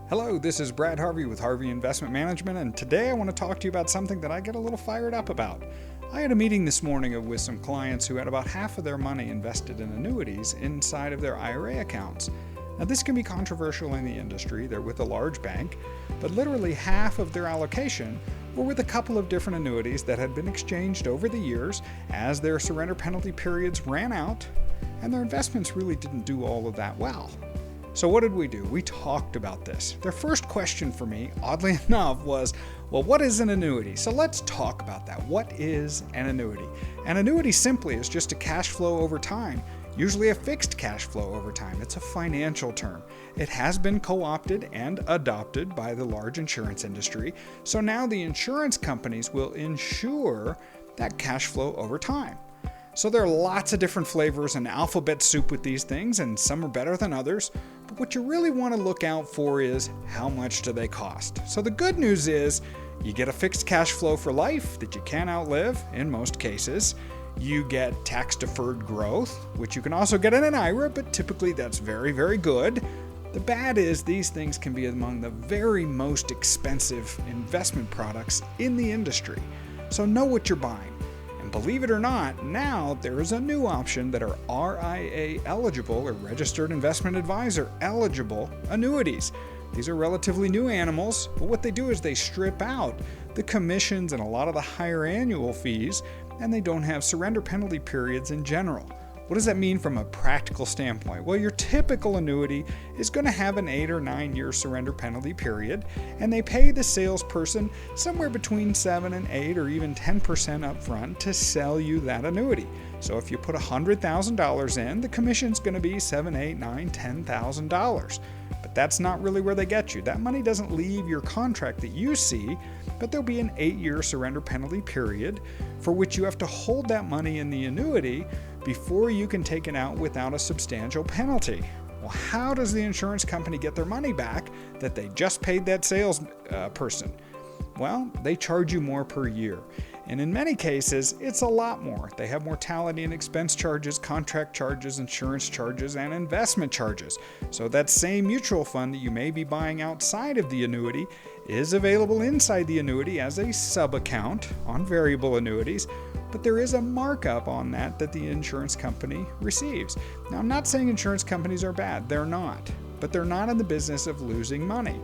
Hello, this is Brad Harvey with Harvey Investment Management, and today I want to talk to you about something that I get a little fired up about. I had a meeting this morning with some clients who had about half of their money invested in annuities inside of their IRA accounts. Now, this can be controversial in the industry. They're with a large bank, but literally half of their allocation were with a couple of different annuities that had been exchanged over the years as their surrender penalty periods ran out, and their investments really didn't do all of that well. So what did we do? We talked about this. Their first question for me, oddly enough, was, well, what is an annuity? So let's talk about that. What is an annuity? An annuity simply is just a cash flow over time, usually a fixed cash flow over time. It's a financial term. It has been co-opted and adopted by the large insurance industry. So now the insurance companies will insure that cash flow over time. So there are lots of different flavors and alphabet soup with these things, and some are better than others. But what you really want to look out for is how much do they cost. So the good news is you get a fixed cash flow for life that you can't outlive in most cases. You get tax-deferred growth, which you can also get in an IRA, but typically that's very, very good. The bad is these things can be among the very most expensive investment products in the industry. So know what you're buying. And believe it or not, now there is a new option that are RIA-eligible or Registered Investment Advisor eligible annuities. These are relatively new animals, but what they do is they strip out the commissions and a lot of the higher annual fees, and they don't have surrender penalty periods in general. What does that mean from a practical standpoint? Well, your typical annuity is going to have an 8 or 9 year surrender penalty period, and they pay the salesperson somewhere between 7 and 8 or even 10% up front to sell you that annuity. So if you put $100,000 in, the commission's going to be $7, $8, $9, $10,000. But that's not really where they get you. That money doesn't leave your contract that you see, but there'll be an 8-year surrender penalty period for which you have to hold that money in the annuity before you can take it out without a substantial penalty. Well, how does the insurance company get their money back that they just paid that sales person? Well, they charge you more per year. And in many cases, it's a lot more. They have mortality and expense charges, contract charges, insurance charges, and investment charges. So that same mutual fund that you may be buying outside of the annuity is available inside the annuity as a sub-account on variable annuities, but there is a markup on that the insurance company receives. Now, I'm not saying insurance companies are bad. They're not. But they're not in the business of losing money.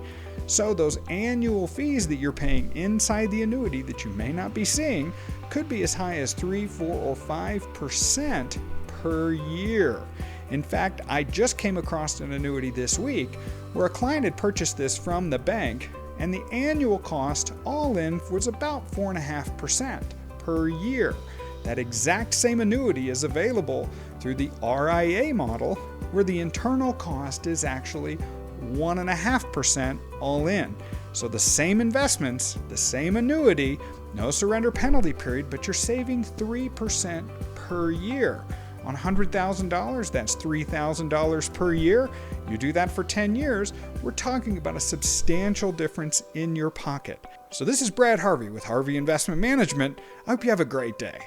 So those annual fees that you're paying inside the annuity that you may not be seeing could be as high as 3, 4, or 5% per year. In fact, I just came across an annuity this week where a client had purchased this from the bank, and the annual cost all in was about 4.5% per year. That exact same annuity is available through the RIA model, where the internal cost is actually 1.5% all in. So the same investments, the same annuity, no surrender penalty period, but you're saving 3% per year. On $100,000, that's $3,000 per year. You do that for 10 years, we're talking about a substantial difference in your pocket. So this is Brad Harvey with Harvey Investment Management. I hope you have a great day.